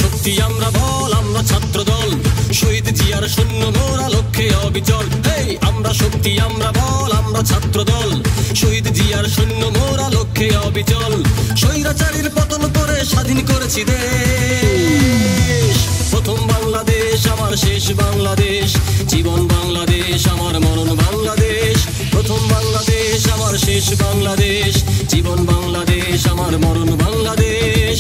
শক্তি আমরা বল, আমরা ছাত্র দল, শহীদ জিয়ার শূন্য মোরা লক্ষ্যে অবিচল। এই আমরা শক্তি আমরা বল, আমরা ছাত্র দল, শহীদ জিয়ার শূন্য মোরা লক্ষ্যে অবিচল। স্বৈরাচারীর পতন করে স্বাধীন করেছি দেশ, প্রথম বাংলাদেশ আমার শেষ বাংলাদেশ, জীবন বাংলাদেশ আমার মরণ বাংলাদেশ। প্রথম বাংলাদেশ আমার শেষ বাংলাদেশ, জীবন বাংলাদেশ আমার মরণ বাংলাদেশ।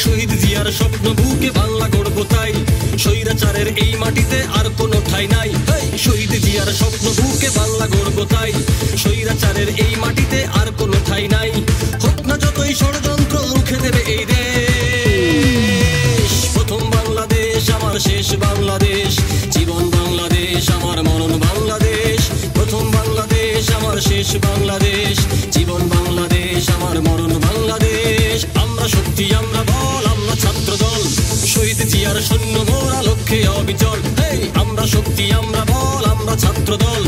শহীদ জিয়ার স্বপ্ন বুকে বাংলা গড়ব তাই, স্বৈরাচারের এই মাটিতে আর কোনো ঠাঁই নাই। শহীদ জিয়ার স্বপ্ন বুকে বাংলা গড়ব তাই, স্বৈরাচারের এই মাটিতে আর কোনো ঠাঁই নাই। হোক না যতই ষড়যন্ত্র রুখে দেবে এই দেশ, প্রথম বাংলাদেশ আমার শেষ বাংলাদেশ, জীবন বাংলাদেশ আমার মরণ বাংলাদেশ। প্রথম বাংলাদেশ আমার শেষ বাংলাদেশ, জীবন বাংলাদেশ আমার মরণ বাংলাদেশ। আমরা শক্তি আমরা বল, আমরা ছাত্র দল, শহীদ জিয়ার শূন্য মোরা লক্ষ্যে অবিচল। এই আমরা শক্তি আমরা বল, আমরা ছাত্র দল,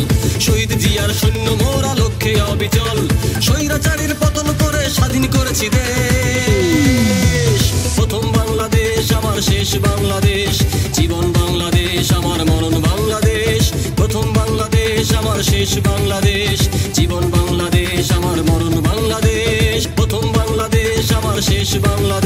শহীদ জিয়ার শূন্য মোরা লক্ষ্যে অবিচল। স্বৈরাচারীর পতন করে স্বাধীন করেছি দেশ, প্রথম বাংলাদেশ আমার শেষ বাংলাদেশ, জীবন বাংলাদেশ আমার মরণ বাংলাদেশ। প্রথম বাংলাদেশ আমার শেষ বাংলাদেশ, জীবন বাংলাদেশ আমার মরণ বাংলাদেশ। প্রথম বাংলাদেশ আমার শেষ বাংলাদেশ।